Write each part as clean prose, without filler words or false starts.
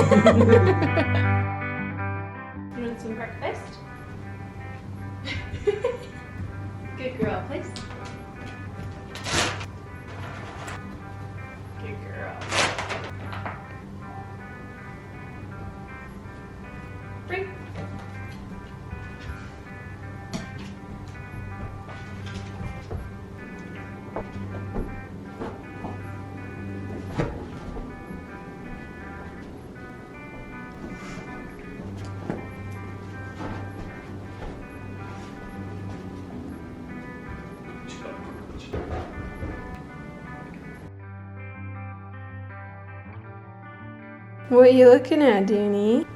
You want some breakfast? Good girl, please. Good girl. Drink. What are you looking at, Doney?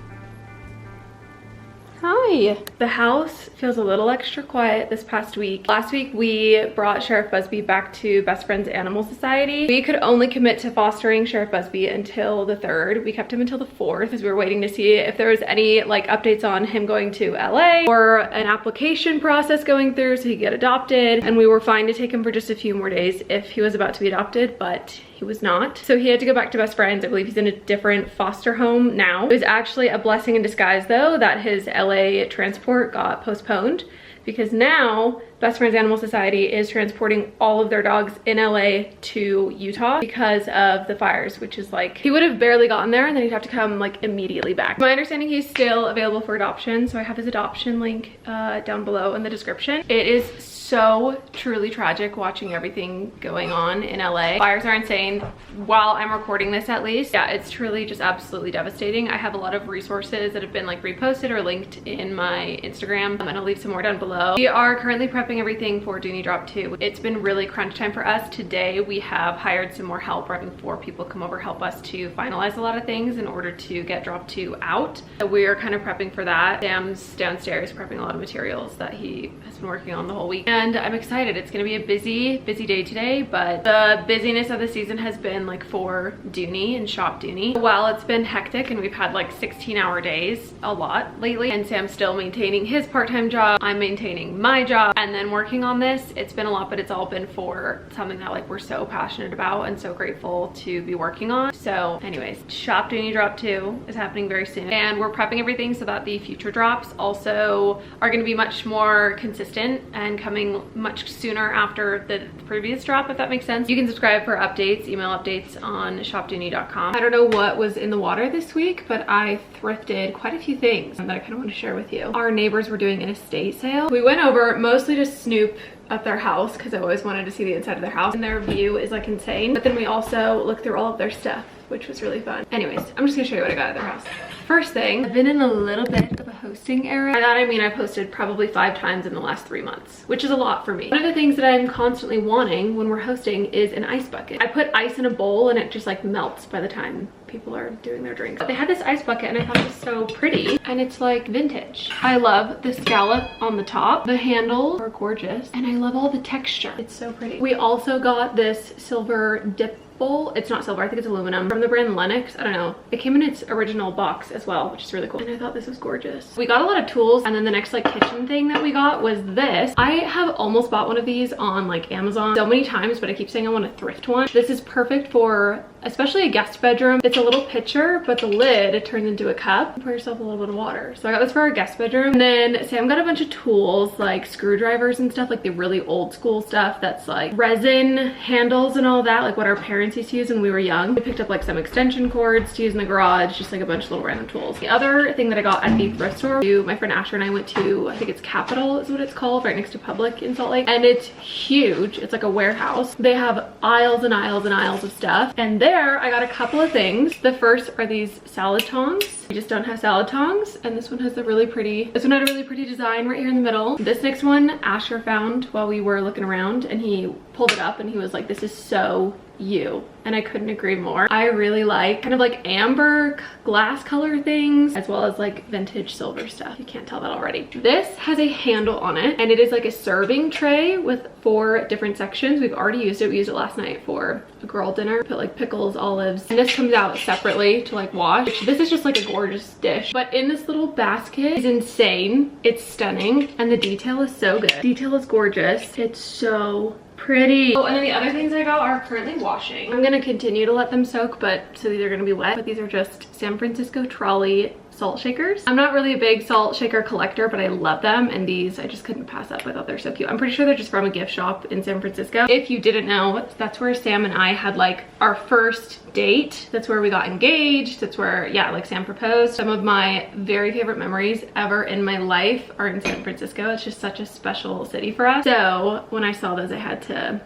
Hi. The house feels a little extra quiet this past week. Last week we brought Sheriff Busby back to Best Friends Animal Society. We could only commit to fostering Sheriff Busby until the 3rd. We kept him until the 4th because we were waiting to see if there was any like updates on him going to LA or an application process going through so he could get adopted. And we were fine to take him for just a few more days if he was about to be adopted, but he was not. So he had to go back to Best Friends. I believe he's in a different foster home now. It was actually a blessing in disguise though that his LA transport got postponed, because now Best Friends Animal Society is transporting all of their dogs in LA to Utah because of the fires, which is like, he would have barely gotten there and then he'd have to come like immediately back. My understanding, he's still available for adoption, so I have his adoption link down below in the description. It is so truly tragic watching everything going on in LA. Fires are insane while I'm recording this, at least. Yeah, it's truly just absolutely devastating. I have a lot of resources that have been like reposted or linked in my Instagram, and I'll leave some more down below. We are currently prepping everything for DUNEY Drop 2. It's been really crunch time for us. Today we have hired some more help. We're having 4 people come over help us to finalize a lot of things in order to get Drop 2 out. So we are kind of prepping for that. Sam's downstairs prepping a lot of materials that he has been working on the whole week. And I'm excited. It's gonna be a busy day today, but the busyness of the season has been like for DUNEY and Shop DUNEY. While it's been hectic and we've had like 16-hour days a lot lately, and Sam's still maintaining his part-time job, I'm maintaining my job, and then working on this, it's been a lot, but it's all been for something that like we're so passionate about and so grateful to be working on. So anyways, Shop DUNEY Drop 2 is happening very soon, and we're prepping everything so that the future drops also are going to be much more consistent and coming much sooner after the previous drop, if that makes sense. You can subscribe for updates, email updates on shopduney.com. I don't know what was in the water this week, but I thrifted quite a few things that I kind of want to share with you. Our neighbors were doing an estate sale. We went over mostly to snoop at their house because I always wanted to see the inside of their house, and their view is like insane. But then we also looked through all of their stuff, which was really fun. Anyways, I'm just gonna show you what I got at their house. First thing, I've been in a little bit of a hosting era. By that I mean I've hosted probably 5 times in the last 3 months, which is a lot for me. One of the things that I'm constantly wanting when we're hosting is an ice bucket. I put ice in a bowl and it just like melts by the time people are doing their drinks. But they had this ice bucket and I thought it was so pretty, and it's like vintage. I love the scallop on the top. The handles are gorgeous and I love all the texture. It's so pretty. We also got this silver dip bowl. It's not silver, I think it's aluminum, from the brand Lennox. I don't know. It came in its original box as well, which is really cool. And I thought this was gorgeous. We got a lot of tools, and then the next like kitchen thing that we got was this. I have almost bought one of these on like Amazon so many times, but I keep saying I want to thrift one. This is perfect for especially a guest bedroom. It's a little pitcher, but the lid, it turns into a cup. Pour yourself a little bit of water. So I got this for our guest bedroom. And then Sam got a bunch of tools like screwdrivers and stuff, like the really old school stuff that's like resin handles and all that, like what our parents used to use when we were young. We picked up like some extension cords to use in the garage, just like a bunch of little random tools. The other thing that I got at the thrift store, my friend Asher and I went to, I think it's Capitol is what it's called, right next to Public in Salt Lake. And it's huge. It's like a warehouse. They have aisles and aisles and aisles of stuff. And there I got a couple of things. The first are these salad tongs. We just don't have salad tongs. And this one has the really pretty, this one had a really pretty design right here in the middle. This next one Asher found while we were looking around, and he pulled it up and he was like, this is so you. And I couldn't agree more. I really like kind of like amber glass color things, as well as like vintage silver stuff. You can't tell that already. This has a handle on it, and it is like a serving tray with 4 different sections. We've already used it. We used it last night for a girl dinner. Put like pickles, olives, and this comes out separately to like wash. This is just like a gorgeous dish, but in this little basket is insane. It's stunning, and the detail is so good. Detail is gorgeous. It's so pretty. Oh, and then the other things I got are currently washing. I'm gonna gonna continue to let them soak, but so these are gonna be wet. But these are just San Francisco trolley salt shakers. I'm not really a big salt shaker collector, but I love them, and these I just couldn't pass up. I thought they're so cute. I'm pretty sure they're just from a gift shop in San Francisco. If you didn't know, that's where Sam and I had like our first date. That's where we got engaged. That's where, yeah, like Sam proposed. Some of my very favorite memories ever in my life are in San Francisco. It's just such a special city for us. So when I saw those, I had to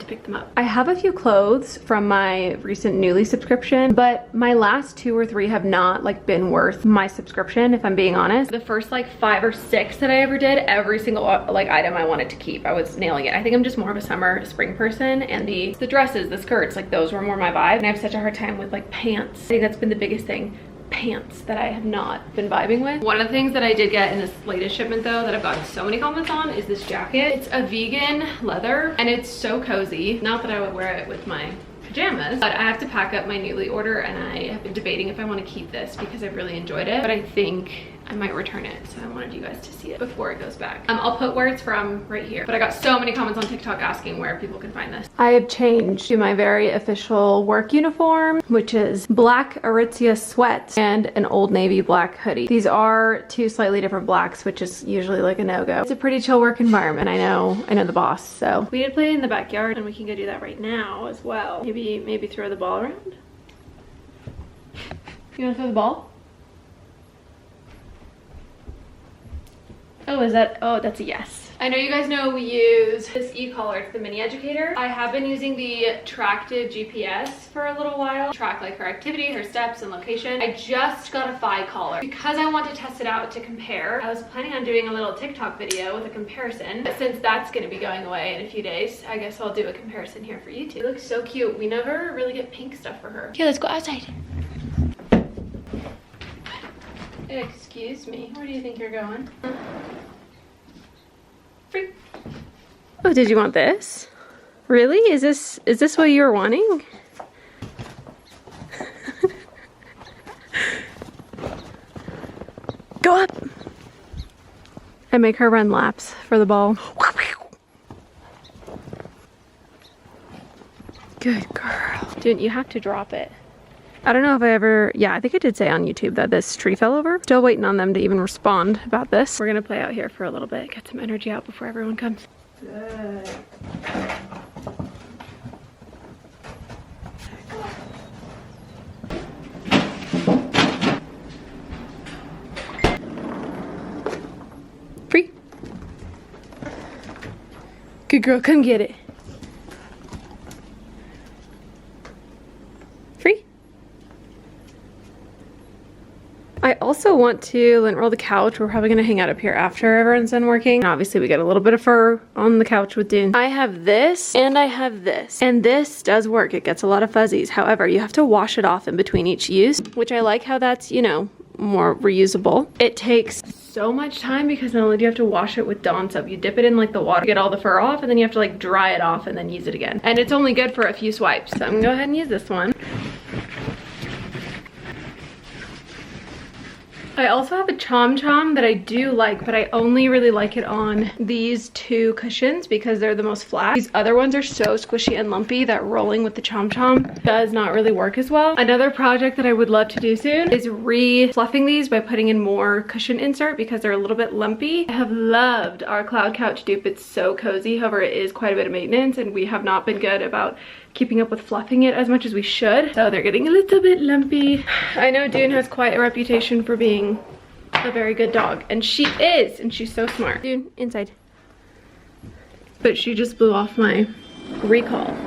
pick them up. I have a few clothes from my recent Nuuly subscription, but my last 2 or 3 have not like been worth my subscription, if I'm being honest. The first like 5 or 6 that I ever did, every single like item I wanted to keep. I was nailing it. I think I'm just more of a summer, spring person, and the dresses, the skirts, like those were more my vibe. And I have such a hard time with like pants. I think that's been the biggest thing. Pants that I have not been vibing with. One of the things that I did get in this latest shipment though that I've gotten so many comments on is this jacket. It's a vegan leather and it's so cozy. Not that I would wear it with my pajamas, but I have to pack up my Nuuly order, and I have been debating if I want to keep this because I really enjoyed it, but I think I might return it, so I wanted you guys to see it before it goes back. I'll put where it's from right here, but I got so many comments on TikTok asking where people can find this. I have changed to my very official work uniform, which is black Aritzia sweats and an Old Navy black hoodie. These are 2 slightly different blacks, which is usually like a no-go. It's a pretty chill work environment. I know the boss, so. We did play in the backyard, and we can go do that right now as well. Maybe throw the ball around. You wanna throw the ball? Oh, that's a yes. I know you guys know we use this e-collar, it's the mini educator. I have been using the Tractive GPS for a little while, track like her activity, her steps, and location. I just got a Fi collar because I want to test it out to compare. I was planning on doing a little TikTok video with a comparison, but since that's gonna be going away in a few days, I guess I'll do a comparison here for you two. It looks so cute. We never really get pink stuff for her. Okay, let's go outside. Excuse me, where do you think you're going? Free. Oh, did you want this? Really? Is this what you were wanting? Go up! I make her run laps for the ball. Good girl. Dude, you have to drop it. I don't know if I ever, yeah, I think I did say on YouTube that this tree fell over. Still waiting on them to even respond about this. We're gonna play out here for a little bit, get some energy out before everyone comes. Good. Free. Good girl, come get it. Free. I also want to lint roll the couch. We're probably gonna hang out up here after everyone's done working. And obviously we get a little bit of fur on the couch with Dune. I have this and I have this. And this does work. It gets a lot of fuzzies. However, you have to wash it off in between each use, which I like how that's, you know, more reusable. It takes so much time because not only do you have to wash it with Dawn soap, you dip it in like the water, get all the fur off, and then you have to like dry it off and then use it again. And it's only good for a few swipes. So I'm gonna go ahead and use this one. I also have a Chom Chom that I do like, but I only really like it on these 2 cushions because they're the most flat. These other ones are so squishy and lumpy that rolling with the Chom Chom does not really work as well. Another project that I would love to do soon is re-fluffing these by putting in more cushion insert because they're a little bit lumpy. I have loved our cloud couch dupe. It's so cozy. However, it is quite a bit of maintenance and we have not been good about keeping up with fluffing it as much as we should. So they're getting a little bit lumpy. I know Dune has quite a reputation for being a very good dog, and she is, and she's so smart. Dune, inside. But she just blew off my recall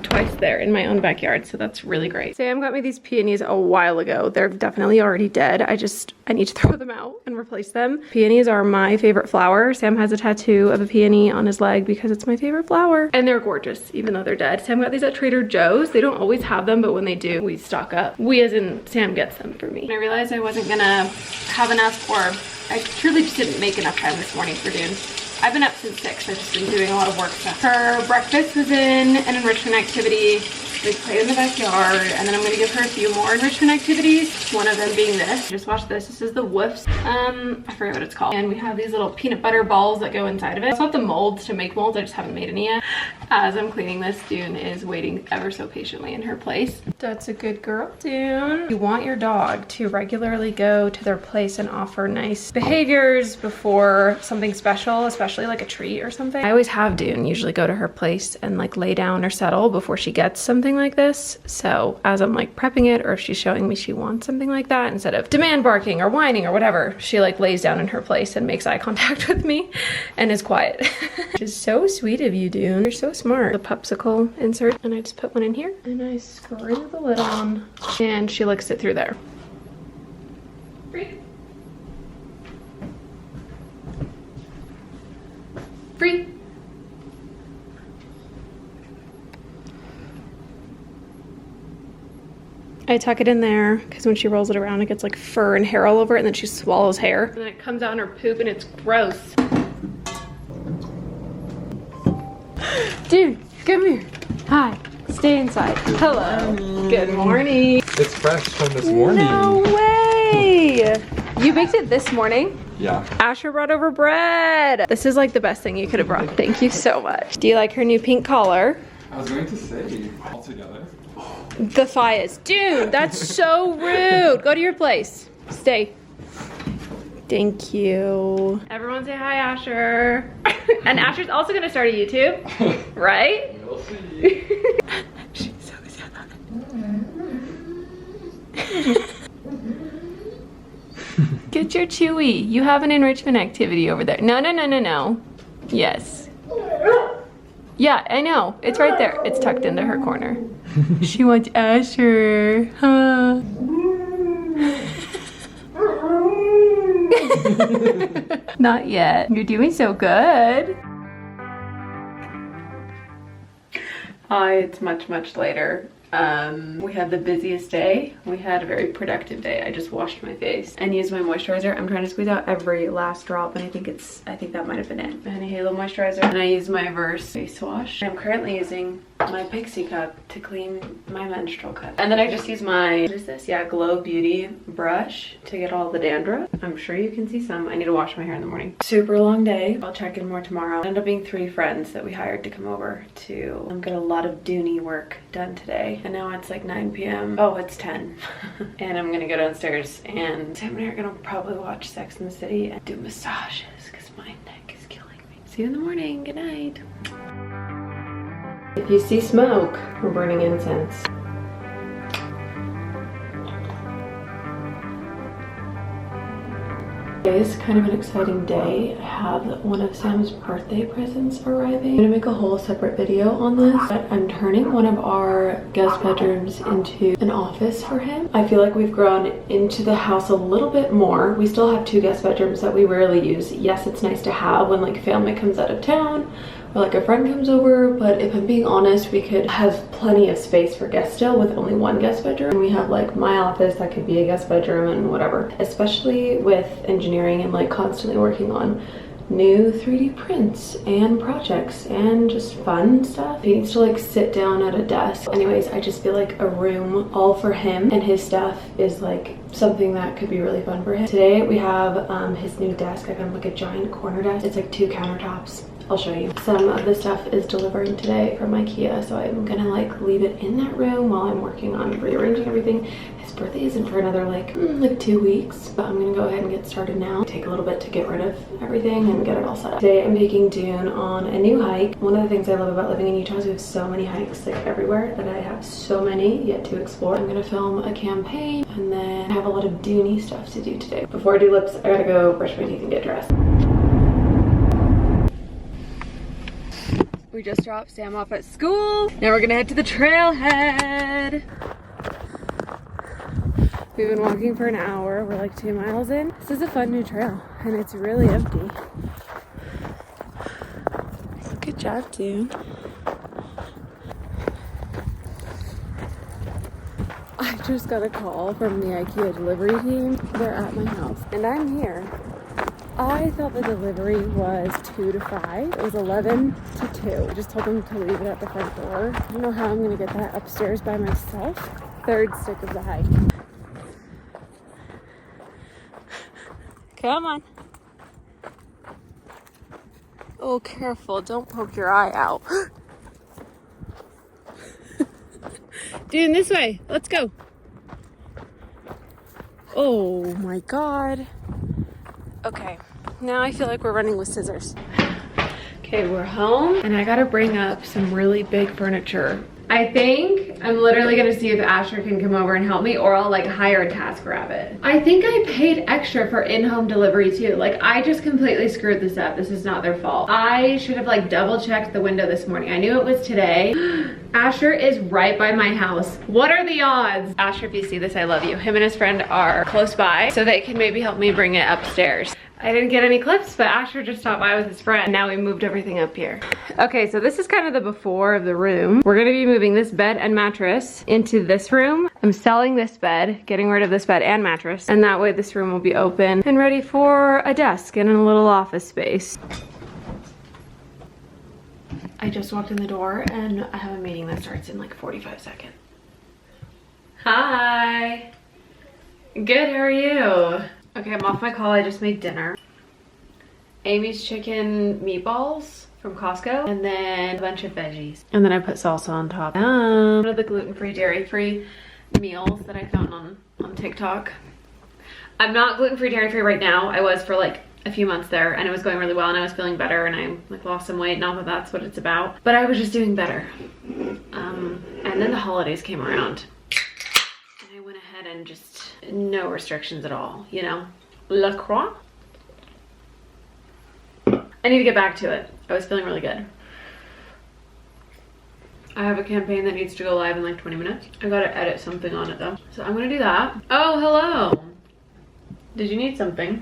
twice there in my own backyard, so that's really great. Sam got me these peonies a while ago. They're definitely already dead. I need to throw them out and replace them. Peonies are my favorite flower. Sam has a tattoo of a peony on his leg because it's my favorite flower. And they're gorgeous, even though they're dead. Sam got these at Trader Joe's. They don't always have them, but when they do, we stock up. We as in Sam gets them for me. I realized I wasn't gonna have enough, or I truly just didn't make enough time this morning for Dune. I've been up since 6. I've just been doing a lot of work stuff. Her breakfast was in an enrichment activity. We play in the backyard, and then I'm gonna give her a few more enrichment activities. One of them being this. Just watch this. This is the Woofs. I forget what it's called. And we have these little peanut butter balls that go inside of it. I still have the molds to make molds. I just haven't made any yet. As I'm cleaning this, Dune is waiting ever so patiently in her place. That's a good girl, Dune. You want your dog to regularly go to their place and offer nice behaviors before something special, especially like a treat or something. I always have Dune usually go to her place and like lay down or settle before she gets something like this. So as I'm like prepping it, or if she's showing me she wants something like that, instead of demand barking or whining or whatever, she like lays down in her place and makes eye contact with me and is quiet. Which is so sweet of you, Dune. You're so smart. The popsicle insert, and I just put one in here and I screw the lid on and she licks it through there. Free. Free. I tuck it in there because when she rolls it around, it gets like fur and hair all over it, and then she swallows hair. And then it comes out in her poop and it's gross. Dude, come here. Hi. Stay inside. Hello. Good morning. It's fresh from this morning. No way. You baked it this morning? Yeah. Asher brought over bread. This is like the best thing you could have brought. Thank you so much. Do you like her new pink collar? I was going to say, all together. The Fias. Dude, that's so rude. Go to your place. Stay. Thank you. Everyone say hi, Asher. And Asher's also gonna start a YouTube, right? We'll see. She's so sad. Get your chewy. You have an enrichment activity over there. No, no, no, no, no. Yes. Yeah, I know. It's right there. It's tucked into her corner. She wants Asher. Huh? Not yet. You're doing so good. Hi, it's much, much later. We had the busiest day. We had a very productive day. I just washed my face and used my moisturizer. I'm trying to squeeze out every last drop, and I think that might have been it. And a Halo moisturizer. And I used my Verse face wash. I'm currently using my Pixie cup to clean my menstrual cup. And then I just use my, what is this? Yeah, Glow Beauty brush to get all the dandruff. I'm sure you can see some. I need to wash my hair in the morning. Super long day. I'll check in more tomorrow. Ended up being 3 friends that we hired to come over to get a lot of DUNEY work done today. And now it's like 9 p.m. Oh, it's 10. And I'm gonna go downstairs and Sam and I are gonna probably watch Sex and the City and do massages because my neck is killing me. See you in the morning. Good night. If you see smoke, we're burning incense. It is kind of an exciting day. I have one of Sam's birthday presents arriving. I'm gonna make a whole separate video on this, but I'm turning one of our guest bedrooms into an office for him. I feel like we've grown into the house a little bit more. We still have 2 guest bedrooms that we rarely use. Yes, it's nice to have when like family comes out of town or like a friend comes over, but if I'm being honest, we could have plenty of space for guests still with only 1 guest bedroom. We have like my office that could be a guest bedroom and whatever, especially with engineering and like constantly working on new 3D prints and projects and just fun stuff. He needs to like sit down at a desk. Anyways, I just feel like a room all for him and his stuff is like something that could be really fun for him. Today we have his new desk. I got him like a giant corner desk. It's like 2 countertops. I'll show you. Some of the stuff is delivering today from IKEA, so I'm gonna like leave it in that room while I'm working on rearranging everything. His birthday isn't for another like 2 weeks, but I'm gonna go ahead and get started now. Take a little bit to get rid of everything and get it all set up. Today I'm taking Dune on a new hike. One of the things I love about living in Utah is we have so many hikes like everywhere that I have so many yet to explore. I'm gonna film a campaign and then I have a lot of DUNEY stuff to do today. Before I do lips, I gotta go brush my teeth and get dressed. We just dropped Sam off at school. Now we're gonna head to the trailhead. We've been walking for an hour. We're like 2 miles in. This is a fun new trail and it's really empty. Good job, dude. I just got a call from the IKEA delivery team. They're at my house and I'm here I thought the delivery was 2 to 5. It was 11 to 2. I just told them to leave it at the front door. I don't know how I'm gonna get that upstairs by myself. Third stick of the hike. Come on. Oh, careful. Don't poke your eye out. Dude, this way. Let's go. Oh my God. Okay, now I feel like we're running with scissors. Okay, we're home and I gotta bring up some really big furniture. I think I'm literally gonna see if Asher can come over and help me, or I'll like hire a TaskRabbit. I think I paid extra for in-home delivery too. Like, I just completely screwed this up. This is not their fault. I should have like double checked the window this morning. I knew it was today. Asher is right by my house. What are the odds? Asher, if you see this, I love you. Him and his friend are close by, so they can maybe help me bring it upstairs. I didn't get any clips, but Asher just stopped by with his friend. Now we moved everything up here. Okay, so this is kind of the before of the room. We're gonna be moving this bed and mattress into this room. I'm selling this bed, getting rid of this bed and mattress, and that way this room will be open and ready for a desk and a little office space. I just walked in the door and I have a meeting that starts in like 45 seconds. Hi. Good, how are you? Okay, I'm off my call. I just made dinner. Amy's chicken meatballs from Costco, and then a bunch of veggies. And then I put salsa on top. One of the gluten-free, dairy-free meals that I found on TikTok. I'm not gluten-free, dairy-free right now. I was for like a few months there, and it was going really well, and I was feeling better, and I like lost some weight. Not that that's what it's about, but I was just doing better. And then the holidays came around, and I went ahead and just no restrictions at all, you know? La Croix? I need to get back to it. I was feeling really good. I have a campaign that needs to go live in like 20 minutes. I gotta edit something on it though. So I'm gonna do that. Oh, hello. Did you need something?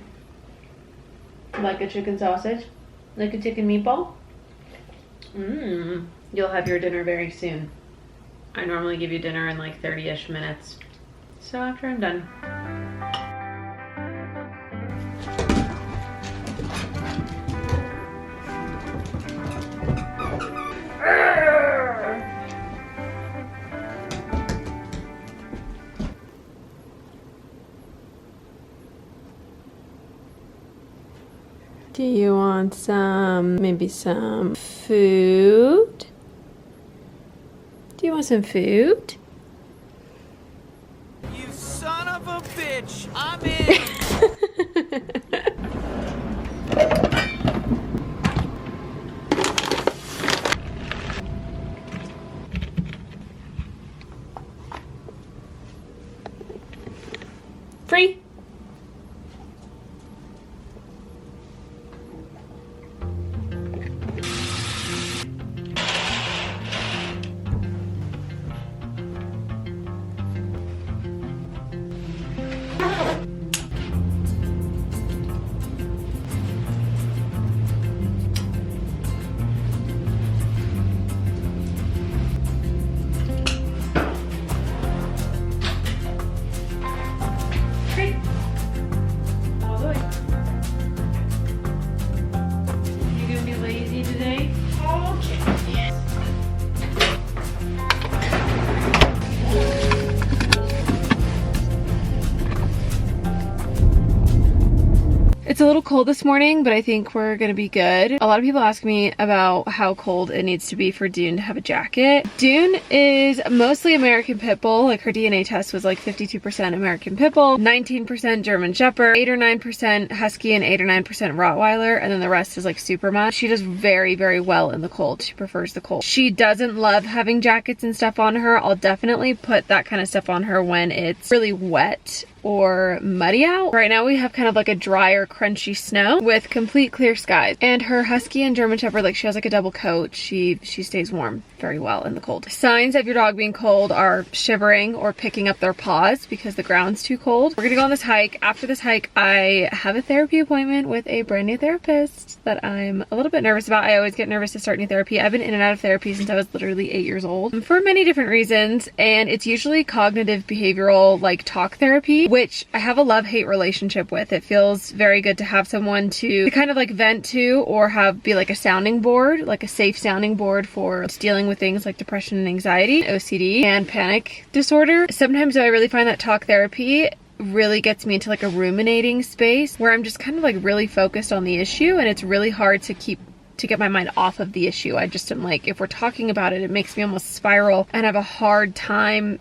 Like a chicken sausage? Like a chicken meatball? You'll have your dinner very soon. I normally give you dinner in like 30-ish minutes. So after I'm done. Do you want maybe some food? Do you want some food? You son of a bitch! I'm in! Free. It's a little cold this morning, but I think we're gonna be good. A lot of people ask me about how cold it needs to be for Dune to have a jacket. Dune is mostly American Pit Bull. Like, her DNA test was like 52% American Pit Bull, 19% German Shepherd, 8 or 9% Husky, and 8 or 9% Rottweiler, and then the rest is like super much. She does very, very well in the cold. She prefers the cold. She doesn't love having jackets and stuff on her. I'll definitely put that kind of stuff on her when it's really wet or muddy out. Right now we have kind of like a drier, crunchy snow with complete clear skies. And her Husky and German Shepherd, like, she has like a double coat. She stays warm very well in the cold. Signs of your dog being cold are shivering or picking up their paws because the ground's too cold. We're gonna go on this hike. After this hike, I have a therapy appointment with a brand new therapist that I'm a little bit nervous about. I always get nervous to start new therapy. I've been in and out of therapy since I was literally 8 years old for many different reasons, and it's usually cognitive behavioral, like talk therapy. which I have a love-hate relationship with. It feels very good to have someone to kind of like vent to, or be like a sounding board, like a safe sounding board for dealing with things like depression and anxiety, OCD, and panic disorder. Sometimes I really find that talk therapy really gets me into like a ruminating space where I'm just kind of like really focused on the issue, and it's really hard to get my mind off of the issue. I just am like, if we're talking about it, it makes me almost spiral and have a hard time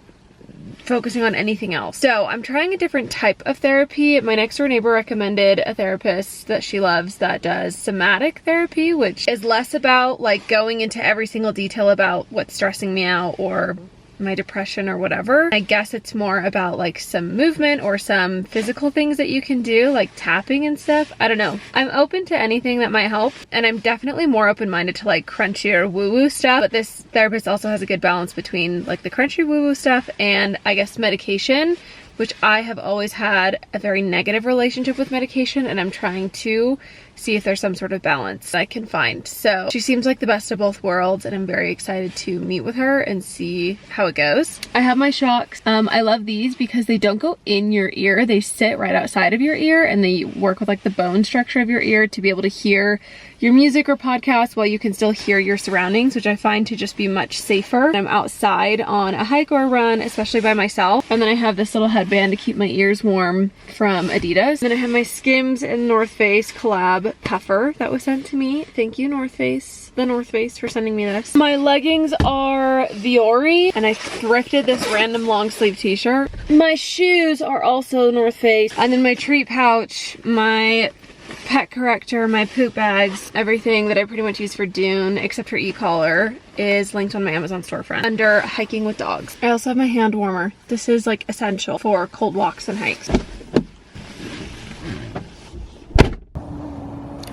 focusing on anything else. So I'm trying a different type of therapy. My next door neighbor recommended a therapist that she loves that does somatic therapy, which is less about like going into every single detail about what's stressing me out or my depression or whatever. I guess it's more about like some movement or some physical things that you can do, like tapping and stuff. I don't know. I'm open to anything that might help, and I'm definitely more open-minded to like crunchy or woo-woo stuff, but this therapist also has a good balance between like the crunchy woo-woo stuff and I guess medication, which I have always had a very negative relationship with medication, and I'm trying to see if there's some sort of balance I can find. So she seems like the best of both worlds, and I'm very excited to meet with her and see how it goes. I have my shocks. I love these because they don't go in your ear. They sit right outside of your ear, and they work with like the bone structure of your ear to be able to hear your music or podcasts while you can still hear your surroundings, which I find to just be much safer. I'm outside on a hike or a run, especially by myself. And then I have this little headband to keep my ears warm from Adidas. Then I have my Skims and North Face collab puffer that was sent to me. Thank you, North Face. The North Face for sending me this. My leggings are Viore, and I thrifted this random long sleeve t-shirt. My shoes are also North Face. And then my treat pouch, my pet corrector, my poop bags, everything that I pretty much use for Dune, except for e-collar, is linked on my Amazon storefront under hiking with dogs. I also have my hand warmer. This is like essential for cold walks and hikes.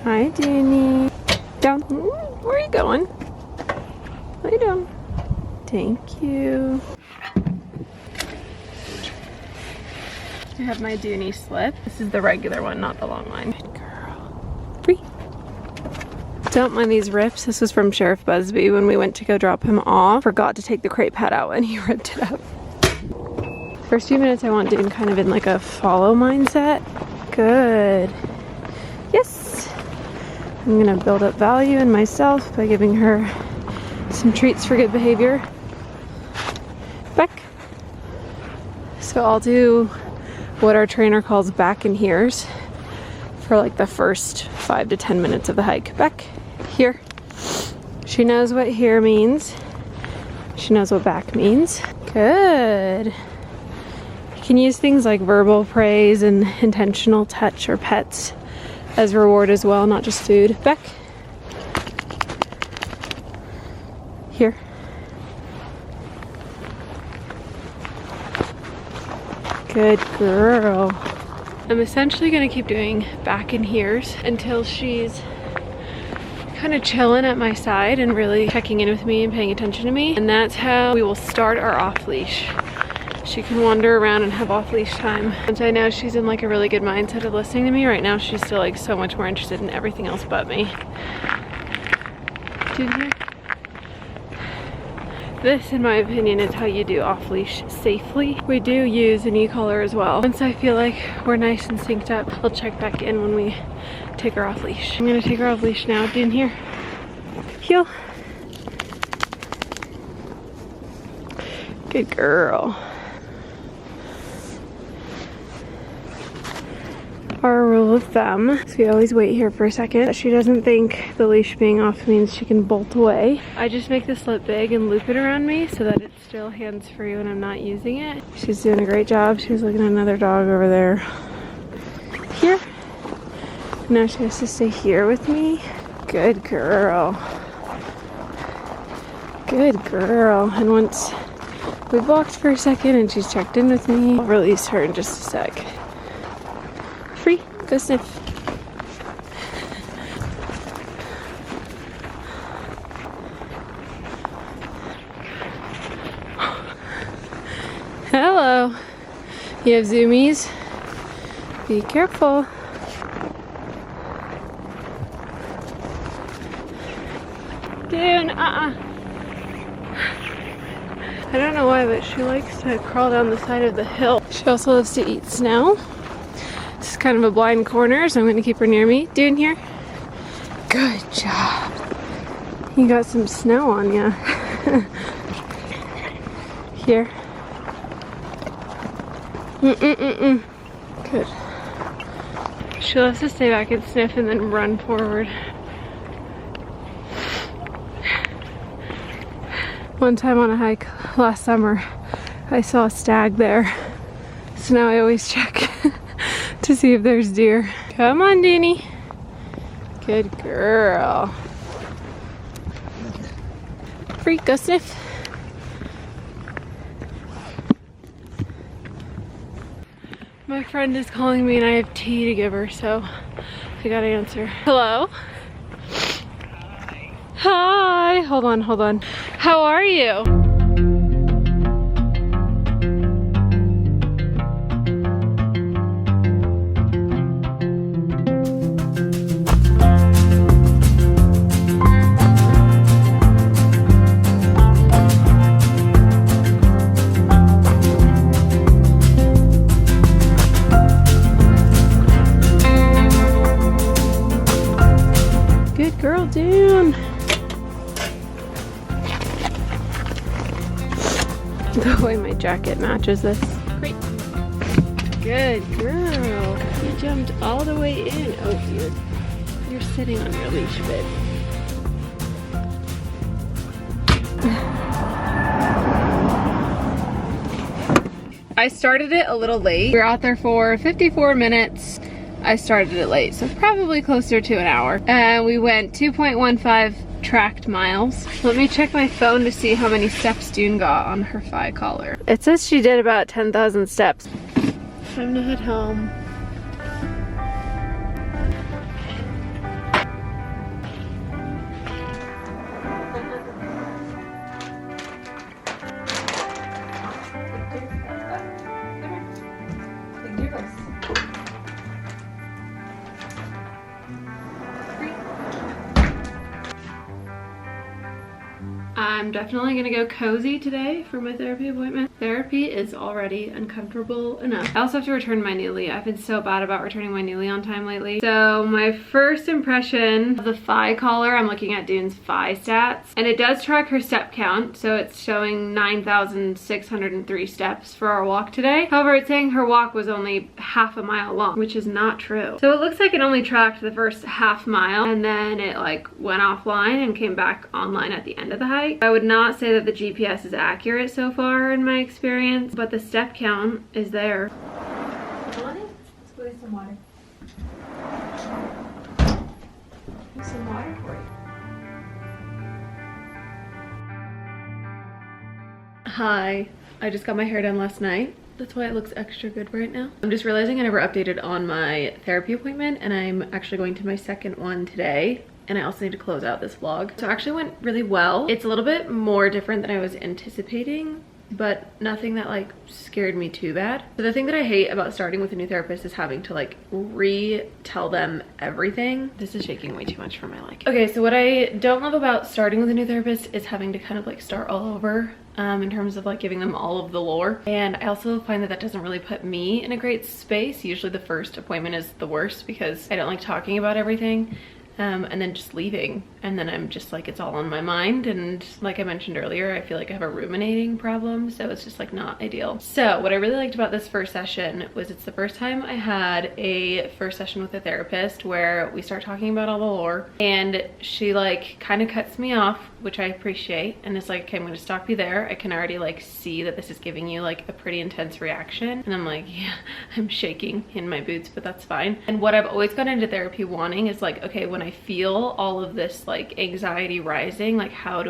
Hi, Doney. Down. Where are you going? What are you doing? Thank you. I have my Doney slip. This is the regular one, not the long line. Good girl. Free. Don't mind these rips. This was from Sheriff Busby when we went to go drop him off. Forgot to take the crate pad out and he ripped it up. First few minutes I want Dune kind of in like a follow mindset. Good. Yes. I'm gonna build up value in myself by giving her some treats for good behavior. Back. So I'll do what our trainer calls back and here's for like the first 5 to 10 minutes of the hike. Back, here. She knows what here means. She knows what back means. Good. You can use things like verbal praise and intentional touch or pets as reward as well, not just food. Back. Here. Good girl. I'm essentially gonna keep doing back and here's until she's kind of chilling at my side and really checking in with me and paying attention to me. And that's how we will start our off leash. She can wander around and have off leash time. Once I know she's in like a really good mindset of listening to me, right now she's still like so much more interested in everything else but me. Junior. This, in my opinion, is how you do off leash safely. We do use an e-collar as well. Once I feel like we're nice and synced up, I'll check back in when we take her off leash. I'm gonna take her off leash now. Dune here. Heel. Good girl. Our rule of thumb is we always wait here for a second. She doesn't think the leash being off means she can bolt away. I just make the slip big and loop it around me so that it's still hands-free when I'm not using it. She's doing a great job. She's looking at another dog over there. Here. Now she has to stay here with me. Good girl. Good girl. And once we've walked for a second and she's checked in with me, I'll release her in just a sec. Free. Go sniff. Hello. You have zoomies? Be careful. Dune, I I don't know why, but she likes to crawl down the side of the hill. She also loves to eat snow. This is kind of a blind corner, so I'm gonna keep her near me. Dune here. Good job. You got some snow on you. Here. Good. She loves to stay back and sniff and then run forward. One time on a hike last summer, I saw a stag there. So now I always check to see if there's deer. Come on, Doney. Good girl. Freak, go sniff. My friend is calling me and I have tea to give her, so I gotta answer. Hello? Hi. Hold on, hold on. How are you? Good girl, Dune. The way my jacket matches this. Great. Good girl. You jumped all the way in. Oh, you're sitting on your leash bit. I started it a little late. We were out there for 54 minutes. I started it late, so probably closer to an hour. And we went 2.15 tracked miles. Let me check my phone to see how many steps Dune got on her thigh collar. It says she did about 10,000 steps. Time to head home. I'm definitely gonna go cozy today for my therapy appointment. Therapy is already uncomfortable enough. I also have to return my Newly. I've been so bad about returning my Newly on time lately. So my first impression of the thigh collar, I'm looking at Dune's thigh stats, and it does track her step count. So it's showing 9,603 steps for our walk today. However, it's saying her walk was only half a mile long, which is not true. So it looks like it only tracked the first half mile and then it like went offline and came back online at the end of the hike. I would not say that the GPS is accurate so far in my experience, but the step count is there. Let's go get some water. There's some water for you. Hi, I just got my hair done last night. That's why it looks extra good right now. I'm just realizing I never updated on my therapy appointment, and I'm actually going to my second one today. And I also need to close out this vlog. So it actually went really well. It's a little bit more different than I was anticipating, but nothing that like scared me too bad. So the thing that I hate about starting with a new therapist is having to like retell them everything. This is shaking way too much for my liking. Okay, so what I don't love about starting with a new therapist is having to kind of like start all over in terms of like giving them all of the lore. And I also find that that doesn't really put me in a great space. Usually the first appointment is the worst because I don't like talking about everything. And then just leaving, and then I'm just like, it's all on my mind, and like I mentioned earlier, I feel like I have a ruminating problem, so it's just like not ideal. So what I really liked about this first session was it's the first time I had a first session with a therapist where we start talking about all the lore, and she like kind of cuts me off, which I appreciate, and it's like, okay, I'm gonna stop you there. I can already like see that this is giving you like a pretty intense reaction, and I'm like, yeah, I'm shaking in my boots, but that's fine. And what I've always gone into therapy wanting is like, okay, when I feel all of this like anxiety rising, like how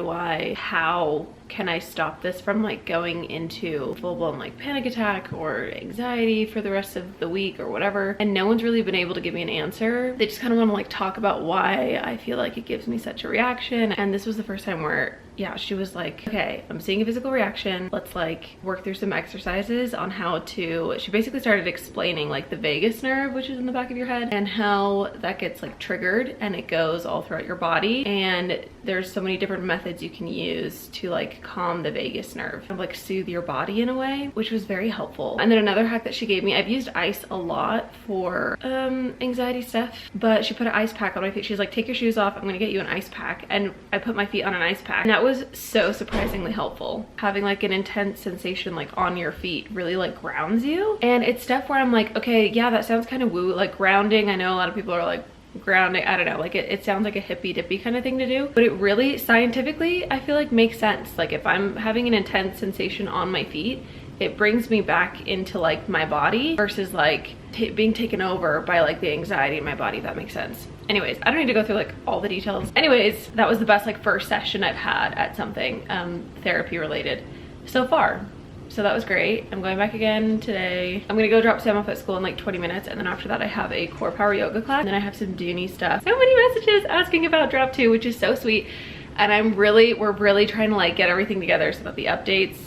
can I stop this from like going into full-blown like panic attack or anxiety for the rest of the week or whatever? And no one's really been able to give me an answer. They just kind of want to like talk about why I feel like it gives me such a reaction. And this was the first time where, yeah, she was like, okay, I'm seeing a physical reaction. Let's like work through some exercises on how to, she basically started explaining like the vagus nerve, which is in the back of your head, and how that gets like triggered and it goes all throughout your body. And there's so many different methods you can use to like like calm the vagus nerve and like soothe your body in a way, which was very helpful. And then another hack that she gave me, I've used ice a lot for anxiety stuff, but she put an ice pack on my feet. She's like, take your shoes off, I'm gonna get you an ice pack. And I put my feet on an ice pack, and that was so surprisingly helpful. Having like an intense sensation like on your feet really like grounds you. And it's stuff where I'm like, okay, yeah, that sounds kind of woo, like grounding. I know a lot of people are like, grounding, I don't know, like it sounds like a hippy dippy kind of thing to do, but it really scientifically I feel like makes sense. Like if I'm having an intense sensation on my feet, it brings me back into like my body versus like being taken over by like the anxiety in my body, if that makes sense. Anyways, I don't need to go through like all the details. Anyways, that was the best like first session I've had at something therapy related so far. So that was great. I'm going back again today. I'm gonna go drop Sam off at school in like 20 minutes, and then after that I have a core power yoga class, and then I have some DUNEY stuff. So many messages asking about drop 2, which is so sweet. And we're really trying to like get everything together so that the updates,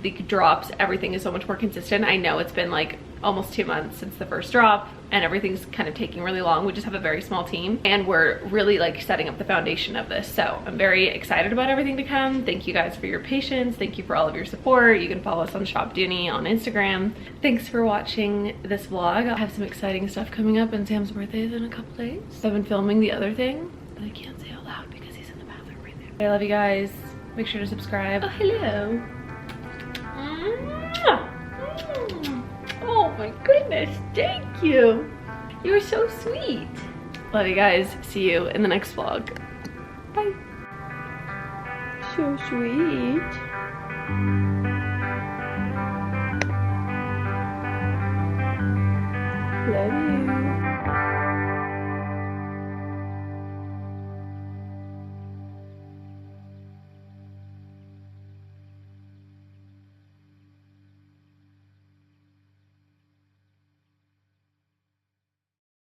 the drops, everything is so much more consistent. I know it's been like almost 2 months since the first drop, and everything's kind of taking really long. We just have a very small team, and we're really like setting up the foundation of this. So I'm very excited about everything to come. Thank you guys for your patience. Thank you for all of your support. You can follow us on Shop DUNEY on Instagram. Thanks for watching this vlog. I'll have some exciting stuff coming up, and Sam's birthday is in a couple days. So I've been filming the other thing, but I can't say out loud because he's in the bathroom right there. I love you guys. Make sure to subscribe. Oh, hello. Oh my goodness, thank you. You were so sweet. Love you guys. See you in the next vlog. Bye. So sweet.